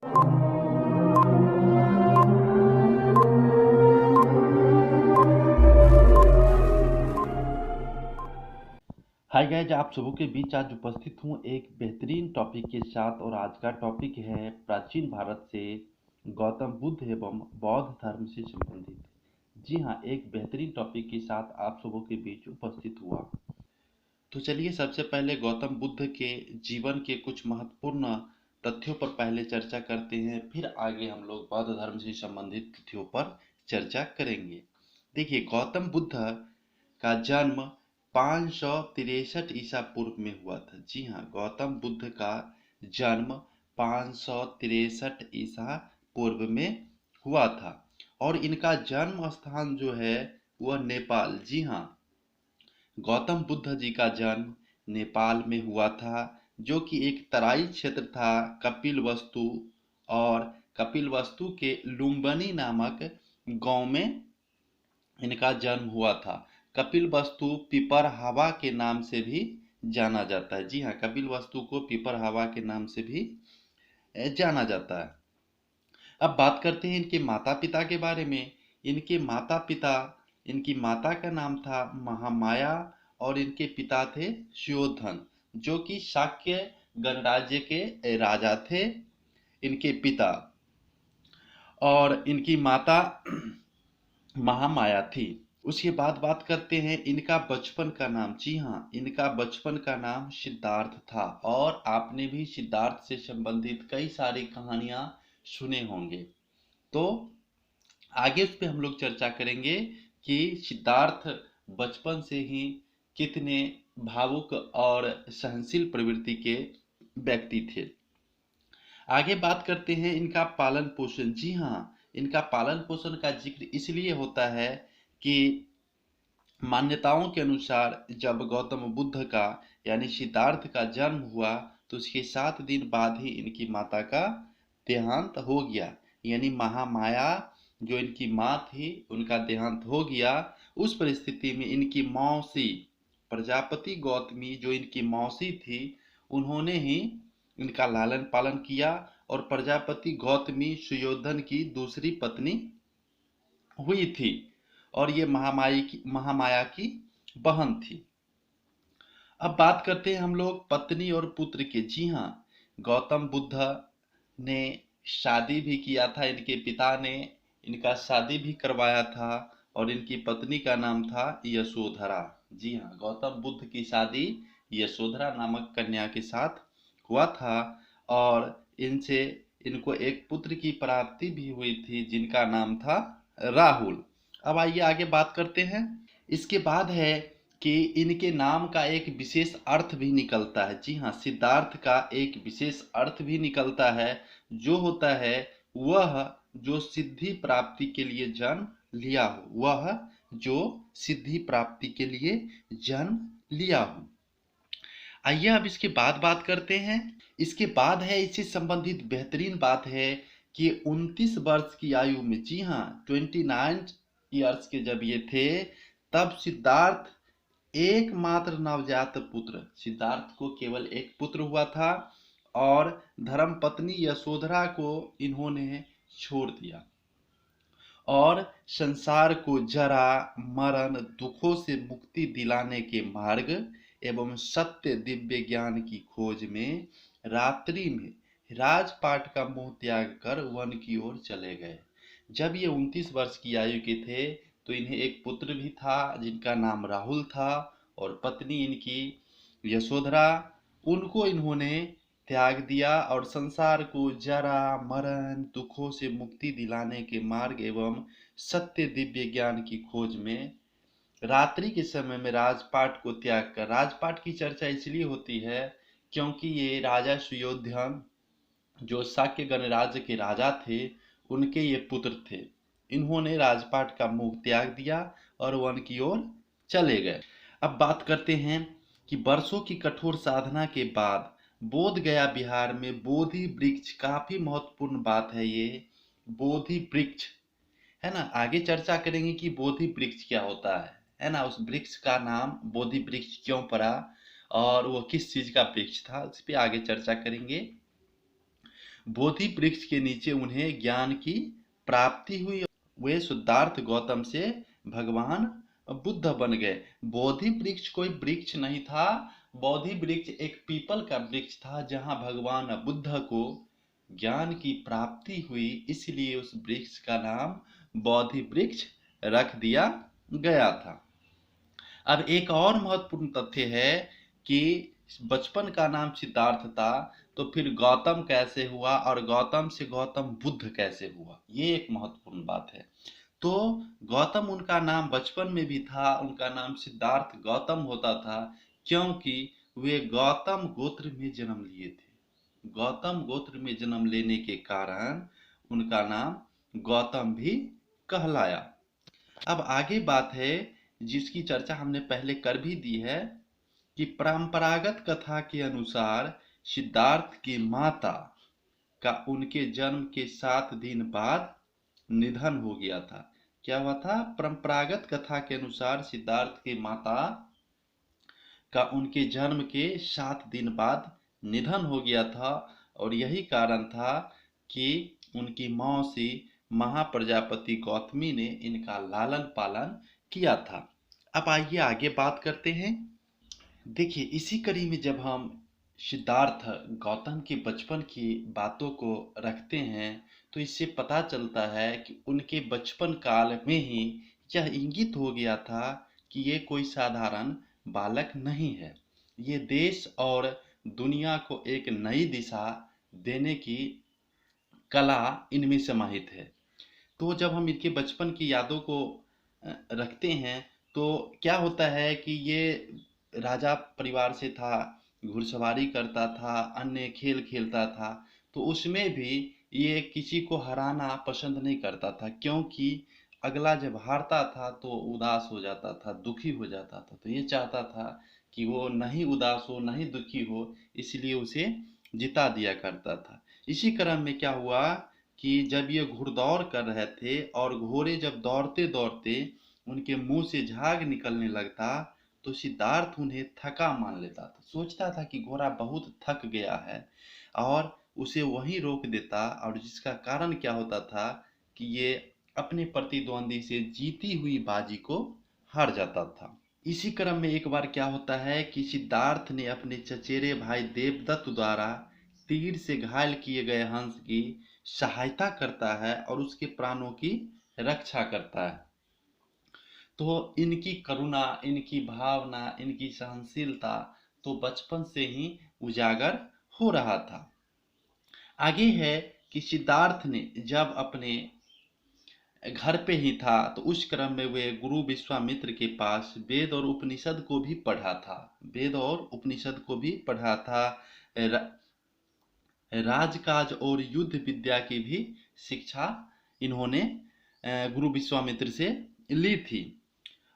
Hi guys, आप सबों के बीच आज उपस्थित हूँ एक बेहतरीन टॉपिक के साथ। और आज का टॉपिक है प्राचीन भारत से गौतम बुद्ध एवं बौद्ध धर्म से संबंधित। जी हाँ, एक बेहतरीन टॉपिक के साथ आप सबों के बीच उपस्थित हुआ। तो चलिए सबसे पहले गौतम बुद्ध के जीवन के कुछ महत्वपूर्ण तथ्यों पर पहले चर्चा करते हैं, फिर आगे हम लोग बौद्ध धर्म से संबंधित तथ्यों पर चर्चा करेंगे। देखिए, गौतम बुद्ध का जन्म 563 ईसा पूर्व में हुआ था। जी हाँ, गौतम बुद्ध का जन्म 563 ईसा पूर्व में हुआ था। और इनका जन्म स्थान जो है वह नेपाल। जी हाँ, गौतम बुद्ध जी का जन्म नेपाल में हुआ था, जो कि एक तराई क्षेत्र था कपिलवस्तु। और कपिलवस्तु के लुम्बिनी नामक गांव में इनका जन्म हुआ था। कपिलवस्तु पिपरहवा के नाम से भी जाना जाता है। जी हाँ, कपिलवस्तु को पिपरहवा के नाम से भी जाना जाता है। अब बात करते हैं इनके माता पिता के बारे में। इनके माता पिता, इनकी माता का नाम था महामाया और इनके पिता थे सुयोधन, जो कि शाक्य गणराज्य के राजा थे इनके पिता। और इनकी माता महामाया थी। उसके बाद बात करते हैं इनका बचपन का नाम। जी हाँ, इनका बचपन का नाम सिद्धार्थ था। और आपने भी सिद्धार्थ से संबंधित कई सारी कहानियां सुने होंगे। तो आगे उस पर हम लोग चर्चा करेंगे कि सिद्धार्थ बचपन से ही कितने भावुक और सहनशील प्रवृत्ति के व्यक्ति थे। आगे बात करते हैं इनका पालन पोषण। जी हाँ, इनका पालन पोषण का जिक्र इसलिए होता है कि मान्यताओं के अनुसार जब गौतम बुद्ध का यानी सिद्धार्थ का जन्म हुआ तो उसके 7 दिन बाद ही इनकी माता का देहांत हो गया। यानी महामाया जो इनकी माँ थी उनका देहांत हो गया। उस परिस्थिति में इनकी मौसी प्रजापति गौतमी, जो इनकी मौसी थी, उन्होंने ही इनका लालन पालन किया। और प्रजापति गौतमी सुयोधन की दूसरी पत्नी हुई थी और ये महामाया की बहन थी। अब बात करते हैं हम लोग पत्नी और पुत्र की। जी हाँ, गौतम बुद्ध ने शादी भी किया था। इनके पिता ने इनका शादी भी करवाया था और इनकी पत्नी का नाम था यशोधरा। जी हाँ, गौतम बुद्ध की शादी यशोधरा नामक कन्या के साथ हुआ था और इनसे इनको एक पुत्र की प्राप्ति भी हुई थी जिनका नाम था राहुल। अब आइए आगे बात करते हैं। इसके बाद है कि इनके नाम का एक विशेष अर्थ भी निकलता है। जी हाँ, सिद्धार्थ का एक विशेष अर्थ भी निकलता है, जो होता है वह जो सिद्धि प्राप्ति के लिए जन्म लिया हो, वह जो सिद्धि प्राप्ति के लिए जन्म लिया हो। आइए अब इसके बाद बात करते हैं। इसके बाद है इससे संबंधित बेहतरीन बात है कि 29 वर्ष की आयु में, जी हाँ 29 ईयर्स के जब ये थे, तब सिद्धार्थ एकमात्र नवजात पुत्र, सिद्धार्थ को केवल एक पुत्र हुआ था और धर्मपत्नी यशोधरा को इन्होंने छोड़ दिया और संसार को जरा मरण दुखों से मुक्ति दिलाने के मार्ग एवं सत्य दिव्य ज्ञान की खोज में रात्रि में राजपाट का मोह त्याग कर वन की ओर चले गए। जब ये 29 वर्ष की आयु के थे तो इन्हें एक पुत्र भी था जिनका नाम राहुल था और पत्नी इनकी यशोधरा। उनको इन्होंने त्याग दिया और संसार को जरा मरण दुखों से मुक्ति दिलाने के मार्ग एवं सत्य दिव्य ज्ञान की खोज में रात्रि के समय में राजपाट को त्याग कर, राजपाट की चर्चा इसलिए होती है क्योंकि ये राजा सुयोधन जो शाक्य गणराज्य के राजा थे उनके ये पुत्र थे। इन्होंने राजपाट का मुख त्याग दिया और वन की ओर चले गए। अब बात करते हैं कि वर्षों की कठोर साधना के बाद बोध गया बिहार में बोधि वृक्ष, काफी महत्वपूर्ण बात है ये बोधि वृक्ष, है ना। आगे चर्चा करेंगे कि बोधि वृक्ष क्या होता है ना। उस वृक्ष का नाम बोधि वृक्ष क्यों पड़ा और वो किस चीज का वृक्ष था, उस पर आगे चर्चा करेंगे। बोधि वृक्ष के नीचे उन्हें ज्ञान की प्राप्ति हुई। वे सिद्धार्थ गौतम से भगवान बुद्ध बन गए। बोधि वृक्ष कोई वृक्ष नहीं था, बोधि वृक्ष एक पीपल का वृक्ष था जहां भगवान बुद्ध को ज्ञान की प्राप्ति हुई, इसलिए उस वृक्ष का नाम बोधि वृक्ष रख दिया गया था। अब एक और महत्वपूर्ण तथ्य है कि बचपन का नाम सिद्धार्थ था, तो फिर गौतम कैसे हुआ और गौतम से गौतम बुद्ध कैसे हुआ, ये एक महत्वपूर्ण बात है। तो गौतम उनका नाम बचपन में भी था, उनका नाम सिद्धार्थ गौतम होता था क्योंकि वे गौतम गोत्र में जन्म लिए थे। गौतम गोत्र में जन्म लेने के कारण उनका नाम गौतम भी कहलाया। अब आगे बात है जिसकी चर्चा हमने पहले कर भी दी है कि परंपरागत कथा के अनुसार सिद्धार्थ की माता का उनके जन्म के 7 दिन बाद निधन हो गया था। क्या हुआ था? परंपरागत कथा के अनुसार सिद्धार्थ की माता का उनके जन्म के 7 दिन बाद निधन हो गया था और यही कारण था कि उनकी मौसी महाप्रजापति गौतमी ने इनका लालन पालन किया था। अब आइए आगे बात करते हैं। देखिए, इसी कड़ी में जब हम सिद्धार्थ गौतम के बचपन की बातों को रखते हैं तो इससे पता चलता है कि उनके बचपन काल में ही यह इंगित हो गया था कि ये कोई साधारण बालक नहीं है, ये देश और दुनिया को एक नई दिशा देने की कला इनमें समाहित है। तो जब हम इनके बचपन की यादों को रखते हैं तो क्या होता है कि ये राजा परिवार से था, घुड़सवारी करता था, अन्य खेल खेलता था, तो उसमें भी ये किसी को हराना पसंद नहीं करता था क्योंकि अगला जब हारता था तो उदास हो जाता था, दुखी हो जाता था। तो ये चाहता था कि वो नहीं उदास हो, नहीं दुखी हो, इसलिए उसे जिता दिया करता था। इसी क्रम में क्या हुआ कि जब ये घुड़दौड़ कर रहे थे और घोड़े जब दौड़ते दौड़ते उनके मुंह से झाग निकलने लगता तो सिद्धार्थ उन्हें थका मान लेता था, सोचता था कि घोड़ा बहुत थक गया है और उसे वहीं रोक देता, और जिसका कारण क्या होता था कि ये अपने प्रतिद्वंदी से जीती हुई बाजी को हार जाता था। इसी क्रम में एक बार क्या होता है कि सिद्धार्थ ने अपने चचेरे भाई देवदत्त द्वारा तीर से घायल किए गए हंस की सहायता करता है और उसके प्राणों की रक्षा करता है। तो इनकी करुणा, इनकी भावना, इनकी सहनशीलता तो बचपन से ही उजागर हो रहा था। आगे है कि सिद्धार्थ ने जब अपने घर पे ही था तो उस क्रम में वे गुरु विश्वामित्र के पास वेद और उपनिषद को भी पढ़ा था, वेद और उपनिषद को भी पढ़ा था। राजकाज और युद्ध विद्या की भी शिक्षा इन्होंने गुरु विश्वामित्र से ली थी।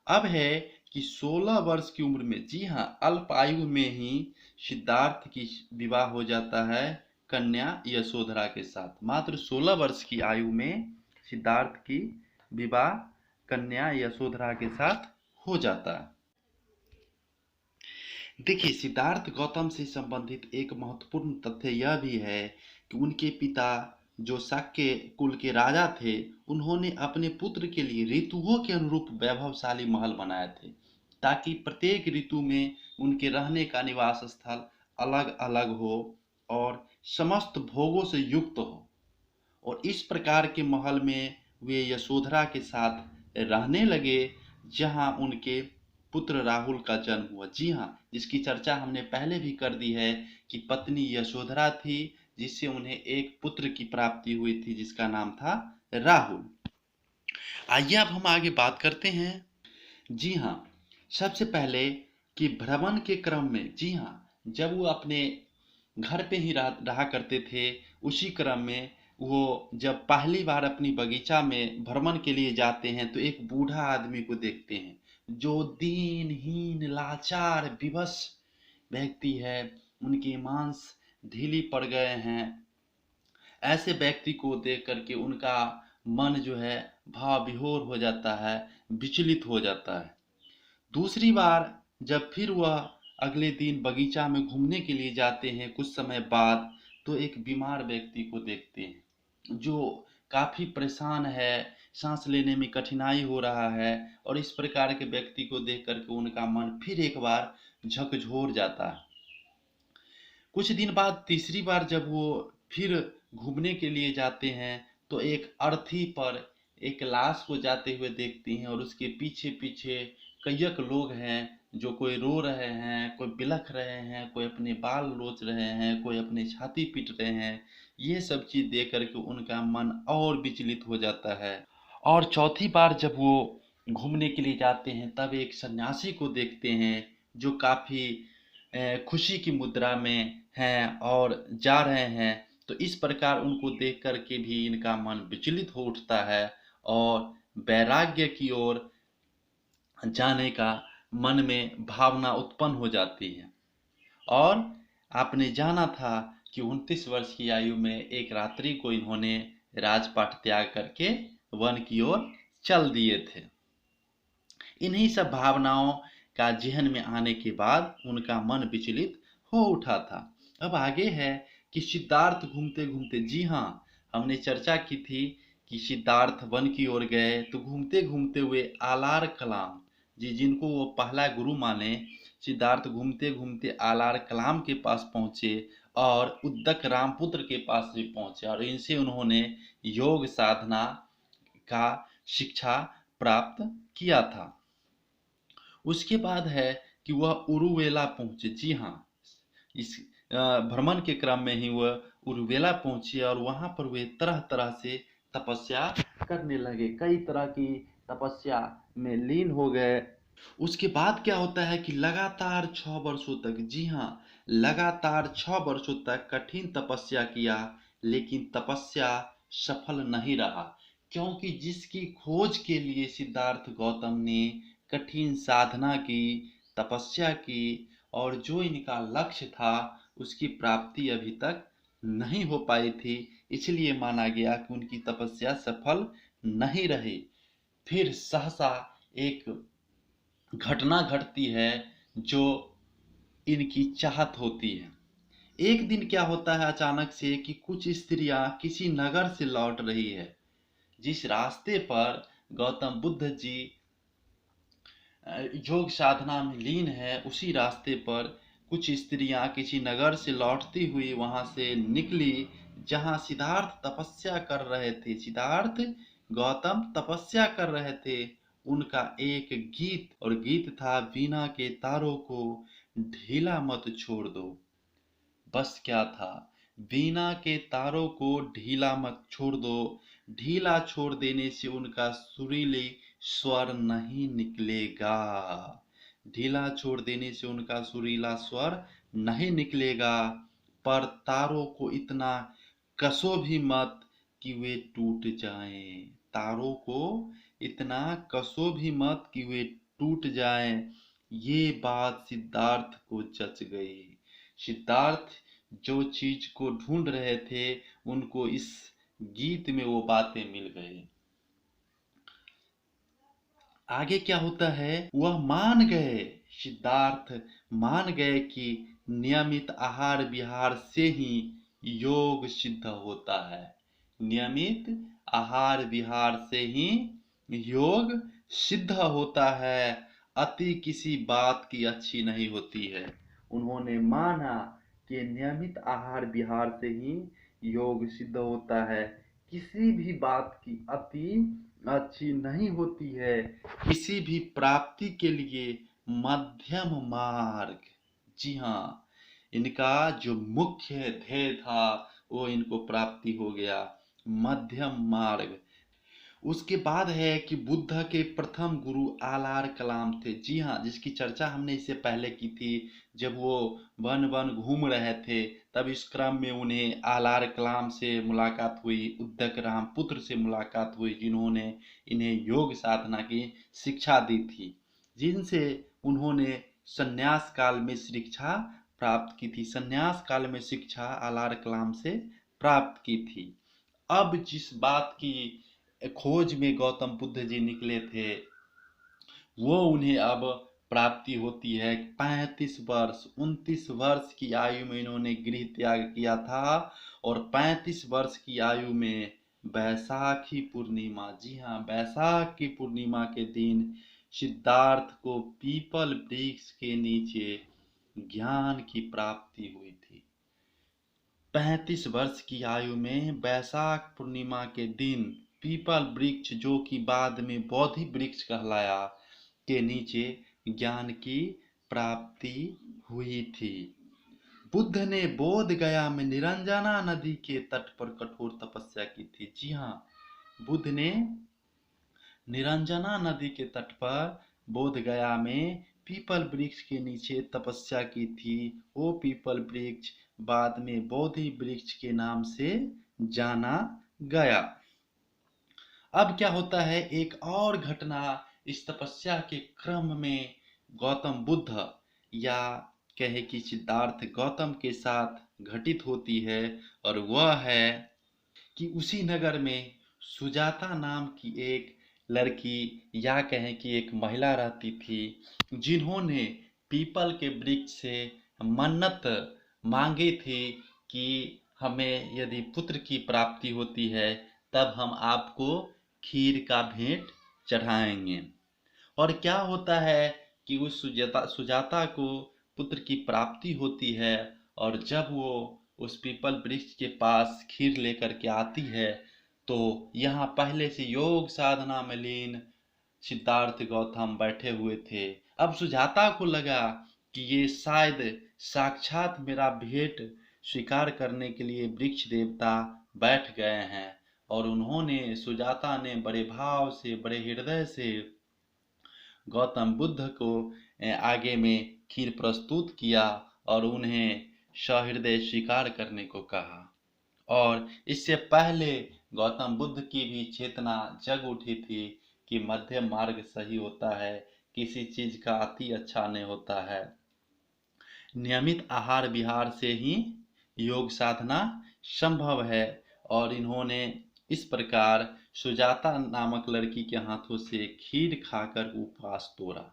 अब है कि 16 वर्ष की उम्र में, जी हाँ, अल्प आयु में ही सिद्धार्थ की विवाह हो जाता है कन्या यशोधरा के साथ। मात्र 16 वर्ष की आयु में सिद्धार्थ की विवाह कन्या यशोधरा के साथ हो जाता है। देखिए, सिद्धार्थ गौतम से संबंधित एक महत्वपूर्ण तथ्य यह भी है कि उनके पिता जो शाक्य कुल के राजा थे, उन्होंने अपने पुत्र के लिए ऋतुओं के अनुरूप वैभवशाली महल बनाए थे ताकि प्रत्येक ऋतु में उनके रहने का निवास स्थल अलग अलग हो और समस्त भोगों से युक्त हो। और इस प्रकार के महल में वे यशोधरा के साथ रहने लगे जहां उनके पुत्र राहुल का जन्म हुआ। जी हाँ, जिसकी चर्चा हमने पहले भी कर दी है कि पत्नी यशोधरा थी जिससे उन्हें एक पुत्र की प्राप्ति हुई थी जिसका नाम था राहुल। आइए अब हम आगे बात करते हैं। जी हाँ, सबसे पहले कि भ्रमण के क्रम में, जी हाँ, जब वो अपने घर पे ही रहा करते थे, उसी क्रम में वो जब पहली बार अपनी बगीचा में भ्रमण के लिए जाते हैं तो एक बूढ़ा आदमी को देखते हैं जो दीनहीन, लाचार, विवश व्यक्ति है, उनकी मांस ढीली पड़ गए हैं। ऐसे व्यक्ति को देख करके उनका मन जो है भाव विभोर हो जाता है, विचलित हो जाता है। दूसरी बार जब फिर वह अगले दिन बगीचा में घूमने के लिए जाते हैं कुछ समय बाद, तो एक बीमार व्यक्ति को देखते हैं जो काफी परेशान है, सांस लेने में कठिनाई हो रहा है, और इस प्रकार के व्यक्ति को देख करके उनका मन फिर एक बार झकझोर जाता है। कुछ दिन बाद तीसरी बार जब वो फिर घूमने के लिए जाते हैं तो एक अर्थी पर एक लाश को जाते हुए देखती हैं, और उसके पीछे पीछे कईयक लोग हैं, जो कोई रो रहे हैं, कोई बिलख रहे हैं, कोई अपने बाल नोच रहे हैं, कोई अपनी छाती पीट रहे हैं। ये सब चीज देख करके उनका मन और विचलित हो जाता है। और चौथी बार जब वो घूमने के लिए जाते हैं तब एक सन्यासी को देखते हैं जो काफी खुशी की मुद्रा में हैं और जा रहे हैं। तो इस प्रकार उनको देख कर के भी इनका मन विचलित हो उठता है और वैराग्य की ओर जाने का मन में भावना उत्पन्न हो जाती है। और आपने जाना था कि 29 वर्ष की आयु में एक रात्रि को इन्होंने राजपाट त्याग करके वन की ओर चल दिए थे। इन्हीं सब भावनाओं का जहन में आने के बाद उनका मन विचलित हो उठा था। अब आगे है कि सिद्धार्थ घूमते घूमते, जी हाँ, हमने चर्चा की थी कि सिद्धार्थ वन की ओर गए तो घूमते घूमते हुए आलार कलाम जी, जिनको वो पहला गुरु माने, सिद्धार्थ घूमते घूमते आलार कलाम के पास पहुंचे और उद्दक रामपुत्र के पास भी पहुंचे, और इनसे उन्होंने योग साधना का शिक्षा प्राप्त किया था। उसके बाद है कि वह उरुवेला पहुंचे। जी हाँ, इस भ्रमण के क्रम में ही वह उरुवेला पहुंचे और वहां पर वे तरह तरह से तपस्या करने लगे, कई तरह की तपस्या में लीन हो गए। उसके बाद क्या होता है कि लगातार 6 वर्षों तक, जी हाँ, लगातार 6 वर्षों तक कठिन तपस्या किया, लेकिन तपस्या सफल नहीं रहा, क्योंकि जिसकी खोज के लिए सिद्धार्थ गौतम ने कठिन साधना की, तपस्या की, और जो इनका लक्ष्य था उसकी प्राप्ति अभी तक नहीं हो पाई थी, इसलिए माना गया कि उनकी तपस्या सफल नहीं रही। फिर सहसा एक घटना घटती है जो इनकी चाहत होती है। एक दिन क्या होता है अचानक से कि कुछ स्त्रियां किसी नगर से लौट रही है। जिस रास्ते पर गौतम बुद्ध जी योग साधना में लीन है, उसी रास्ते पर कुछ स्त्रियां किसी नगर से लौटती हुई वहां से निकली, जहां सिद्धार्थ तपस्या कर रहे थे। सिद्धार्थ गौतम तपस्या कर रहे थे। उनका एक गीत, और गीत था, वीणा के तारों को ढीला मत छोड़ दो। बस क्या था, वीणा के तारों को ढीला मत छोड़ दो। ढीला छोड़ देने से उनका सुरीली स्वर नहीं निकलेगा। ढीला छोड़ देने से उनका सुरीला स्वर नहीं निकलेगा। पर तारों को इतना कसो भी मत कि वे टूट जाएं। तारों को इतना कसो भी मत कि वे टूट जाएं। ये बात सिद्धार्थ को जच गई। सिद्धार्थ जो चीज को ढूंढ रहे थे, उनको इस गीत में वो बातें मिल गई। आगे क्या होता है, वह मान गए, सिद्धार्थ मान गए कि नियमित आहार विहार से ही योग सिद्ध होता है। नियमित आहार विहार से ही योग सिद्ध होता है। अति किसी बात की अच्छी नहीं होती है। उन्होंने माना कि नियमित आहार विहार से ही योग सिद्ध होता है। किसी भी बात की अति अच्छी नहीं होती है। किसी भी प्राप्ति के लिए मध्यम मार्ग, जी हाँ, इनका जो मुख्य ध्येय था वो इनको प्राप्ति हो गया, मध्यम मार्ग। उसके बाद है कि बुद्ध के प्रथम गुरु आलार कलाम थे। जी हाँ, जिसकी चर्चा हमने इससे पहले की थी। जब वो वन वन घूम रहे थे तब इस क्रम में उन्हें आलार कलाम से मुलाकात हुई, उद्दक रामपुत्र से मुलाकात हुई, जिन्होंने इन्हें योग साधना की शिक्षा दी थी, जिनसे उन्होंने संन्यास काल में शिक्षा प्राप्त की थी। संन्यास काल में शिक्षा आलार कलाम से प्राप्त की थी। अब जिस बात की खोज में गौतम बुद्ध जी निकले थे, वो उन्हें अब प्राप्ति होती है। 35 वर्ष 29 वर्ष की आयु में इन्होंने गृह त्याग किया था और 35 वर्ष की आयु में बैसाखी पूर्णिमा, जी हाँ, बैसाख की पूर्णिमा के दिन सिद्धार्थ को पीपल वृक्ष के नीचे ज्ञान की प्राप्ति हुई थी। 35 वर्ष की आयु में बैसाख पूर्णिमा के दिन पीपल वृक्ष, जो कि बाद में बोधि वृक्ष कहलाया, के नीचे ज्ञान की प्राप्ति हुई थी। बुद्ध ने बोध गया में निरंजना नदी के तट पर कठोर तपस्या की थी। जी हाँ, बुद्ध ने निरंजना नदी के तट पर बोध गया में पीपल वृक्ष के नीचे तपस्या की थी। वो पीपल वृक्ष बाद में बोधि वृक्ष के नाम से जाना गया। अब क्या होता है, एक और घटना इस तपस्या के क्रम में गौतम बुद्ध या कहे कि सिद्धार्थ गौतम के साथ घटित होती है, और वह है कि उसी नगर में सुजाता नाम की एक लड़की या कहें कि एक महिला रहती थी, जिन्होंने पीपल के वृक्ष से मन्नत मांगी थी कि हमें यदि पुत्र की प्राप्ति होती है तब हम आपको खीर का भेंट चढ़ाएंगे। और क्या होता है कि उस सुजाता को पुत्र की प्राप्ति होती है, और जब वो उस पीपल वृक्ष के पास खीर लेकर के आती है तो यहाँ पहले से योग साधना में लीन सिद्धार्थ गौतम बैठे हुए थे। अब सुजाता को लगा कि ये शायद साक्षात मेरा भेंट स्वीकार करने के लिए वृक्ष देवता बैठ गए हैं, और उन्होंने सुजाता ने बड़े भाव से बड़े हृदय से गौतम बुद्ध को आगे में खीर प्रस्तुत किया और उन्हें सहृदय स्वीकार करने को कहा। और इससे पहले गौतम बुद्ध की भी चेतना जग उठी थी कि मध्य मार्ग सही होता है, किसी चीज का अति अच्छा नहीं होता है, नियमित आहार विहार से ही योग साधना संभव है। और इन्होंने इस प्रकार सुजाता नामक लड़की के हाथों से खीर खाकर उपवास तोड़ा।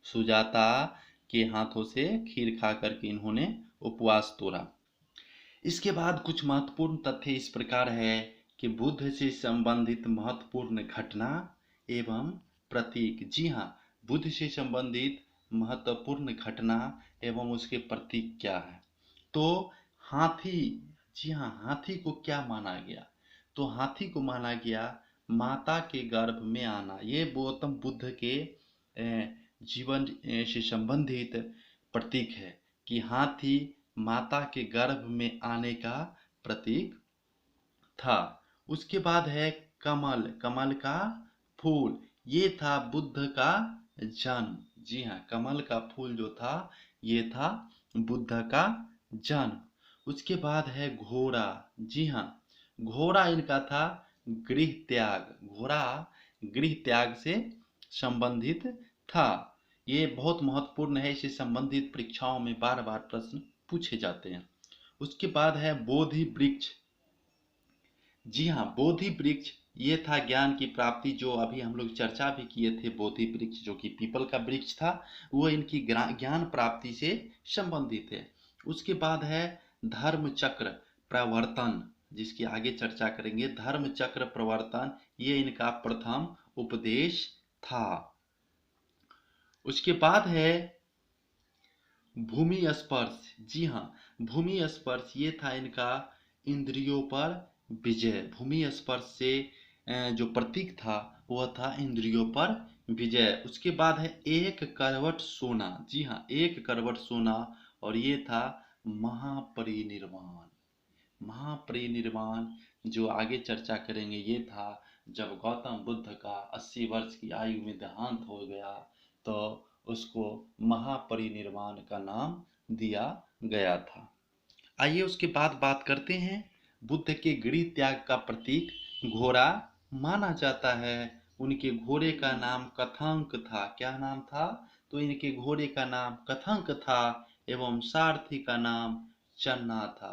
सुजाता के हाथों से खीर खाकर के इन्होंने उपवास तोड़ा। इसके बाद कुछ महत्वपूर्ण तथ्य इस प्रकार है कि बुद्ध से संबंधित महत्वपूर्ण घटना एवं प्रतीक। जी हाँ, बुद्ध से संबंधित महत्वपूर्ण घटना एवं उसके प्रतीक क्या है। तो हाथी, जी हाँ, हाथी को क्या माना गया, तो हाथी को माना गया माता के गर्भ में आना। ये गौतम बुद्ध के जीवन से संबंधित प्रतीक है कि हाथी माता के गर्भ में आने का प्रतीक था। उसके बाद है कमल, कमल का फूल, ये था बुद्ध का जन्म। जी हाँ, कमल का फूल जो था ये था बुद्ध का जन्म। उसके बाद है घोड़ा। जी हाँ, घोड़ा इनका था गृह त्याग, घोड़ा गृह त्याग से संबंधित था। ये बहुत महत्वपूर्ण है, इससे संबंधित परीक्षाओं में बार बार प्रश्न पूछे जाते हैं। उसके बाद है बोधि वृक्ष। जी हाँ, बोधि वृक्ष ये था ज्ञान की प्राप्ति, जो अभी हम लोग चर्चा भी किए थे। बोधि वृक्ष जो कि पीपल का वृक्ष था, वो इनकी ज्ञान प्राप्ति से संबंधित है। उसके बाद है धर्म चक्र प्रवर्तन, जिसकी आगे चर्चा करेंगे। धर्म चक्र प्रवर्तन ये इनका प्रथम उपदेश था। उसके बाद है भूमि स्पर्श। जी हाँ, भूमि स्पर्श ये था इनका इंद्रियों पर विजय। भूमि स्पर्श से जो प्रतीक था वह था इंद्रियों पर विजय। उसके बाद है एक करवट सोना। जी हाँ, एक करवट सोना, और ये था महापरिनिर्वाण। महापरिनिर्वाण जो आगे चर्चा करेंगे, ये था जब गौतम बुद्ध का 80 वर्ष की आयु में देहांत हो गया तो उसको महापरिनिर्वाण का नाम दिया गया था। आइए उसके बाद बात करते हैं बुद्ध के गृह त्याग का प्रतीक घोड़ा माना जाता है। उनके घोड़े का नाम कथंक था। क्या नाम था, तो इनके घोड़े का नाम कथंक था एवं सारथी का नाम चन्ना था।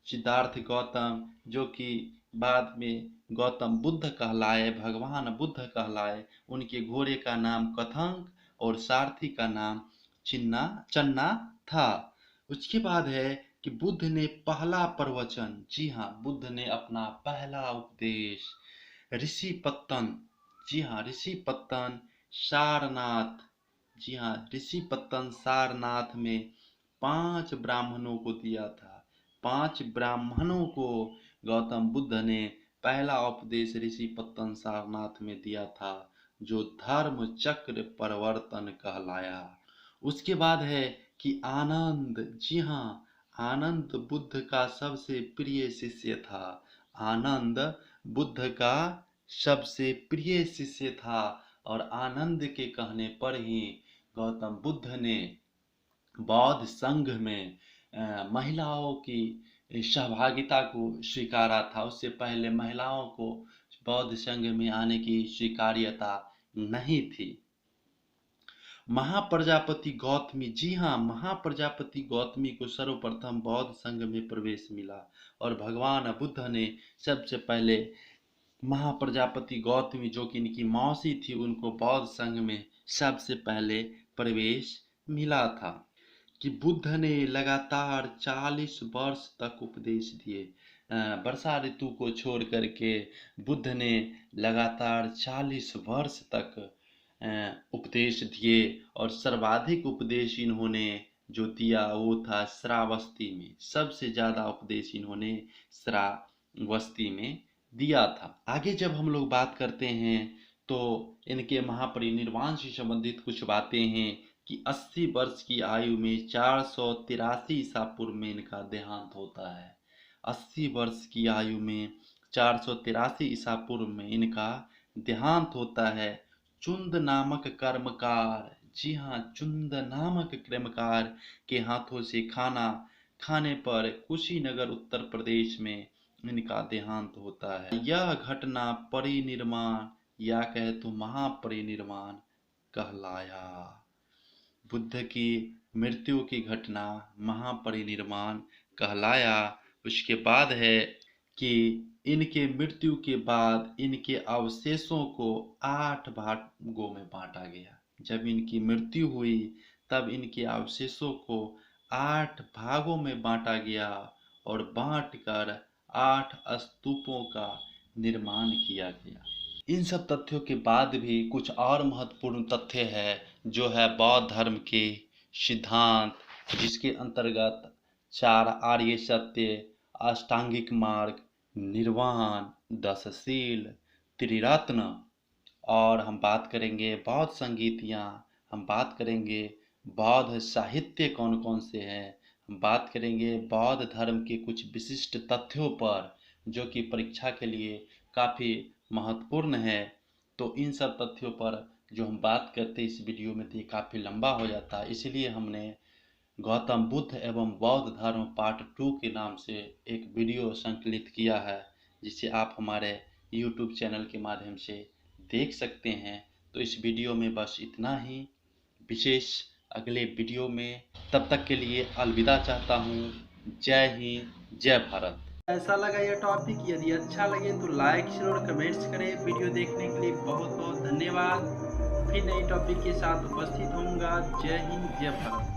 सिद्धार्थ गौतम जो कि बाद में गौतम बुद्ध कहलाए, भगवान बुद्ध कहलाए, उनके घोड़े का नाम कथंक और सारथी का नाम चन्ना था। उसके बाद है कि बुद्ध ने पहला प्रवचन, जी हाँ, बुद्ध ने अपना पहला उपदेश ऋषि पत्तन, जी हाँ, ऋषि पत्तन सारनाथ, जी हाँ, ऋषि पत्तन सारनाथ में 5 ब्राह्मणों को दिया था। 5 ब्राह्मणों को गौतम बुद्ध ने पहला उपदेश ऋषि पत्तन सारनाथ में दिया था, जो धर्म चक्र परिवर्तन कहलाया। उसके बाद है कि आनंद, जी हाँ, आनंद बुद्ध का सबसे प्रिय शिष्य था। आनंद बुद्ध का सबसे प्रिय शिष्य था और आनंद के कहने पर ही गौतम बुद्ध ने बौद्ध संघ में महिलाओं की सहभागिता को स्वीकारा था। उससे पहले महिलाओं को बौद्ध संघ में आने की स्वीकार्यता नहीं थी। महाप्रजापति गौतमी, जी हाँ, महाप्रजापति गौतमी को सर्वप्रथम बौद्ध संघ में प्रवेश मिला और भगवान बुद्ध ने सबसे पहले महाप्रजापति गौतमी, जो कि इनकी मौसी थी, उनको बौद्ध संघ में सबसे पहले प्रवेश मिला था। कि बुद्ध ने लगातार 40 वर्ष तक उपदेश दिए। वर्षा ऋतु को छोड़ करके बुद्ध ने लगातार 40 वर्ष तक उपदेश दिए और सर्वाधिक उपदेश इन्होंने जो दिया वो था श्रावस्ती में। सबसे ज़्यादा उपदेश इन्होंने श्रावस्ती में दिया था। आगे जब हम लोग बात करते हैं तो इनके महापरिनिर्वाण से संबंधित कुछ बातें हैं कि 80 वर्ष की आयु में 483 ईसा पूर्व में इनका देहांत होता है। 80 वर्ष की आयु में 483 ईसा पूर्व में इनका देहांत होता है। चुंद नामक कर्मकार, जी हाँ, चुंद नामक कर्मकार के हाथों से खाना खाने पर कुशीनगर उत्तर प्रदेश में इनका देहांत होता है। यह घटना परिनिर्वाण या कहे तो महापरिनिर्वाण कहलाया। बुद्ध की मृत्यु की घटना महापरिनिर्वाण कहलाया। उसके बाद है कि इनके मृत्यु के बाद इनके अवशेषों को 8 भागों में बांटा गया। जब इनकी मृत्यु हुई तब इनके अवशेषों को 8 भागों में बांटा गया और बांटकर 8 स्तूपों का निर्माण किया गया। इन सब तथ्यों के बाद भी कुछ और महत्वपूर्ण तथ्य है, जो है बौद्ध धर्म के सिद्धांत, जिसके अंतर्गत 4 आर्य सत्य, अष्टांगिक मार्ग, निर्वाण, 10 शील, त्रिरत्न, और हम बात करेंगे बौद्ध संगीतियाँ, हम बात करेंगे बौद्ध साहित्य कौन कौन से हैं, हम बात करेंगे बौद्ध धर्म के कुछ विशिष्ट तथ्यों पर जो कि परीक्षा के लिए काफ़ी महत्वपूर्ण है। तो इन सब तथ्यों पर जो हम बात करते इस वीडियो में तो ये काफ़ी लंबा हो जाता है, इसलिए हमने गौतम बुद्ध एवं बौद्ध धर्म पार्ट 2 के नाम से एक वीडियो संकलित किया है, जिसे आप हमारे YouTube चैनल के माध्यम से देख सकते हैं। तो इस वीडियो में बस इतना ही। विशेष अगले वीडियो में, तब तक के लिए अलविदा चाहता हूँ। जय हिंद, जय भारत। ऐसा लगा यह टॉपिक, यदि अच्छा लगे तो लाइक शेयर और कमेंट्स करें। वीडियो देखने के लिए बहुत बहुत धन्यवाद। फिर नई टॉपिक के साथ उपस्थित होऊंगा। जय हिंद, जय भारत।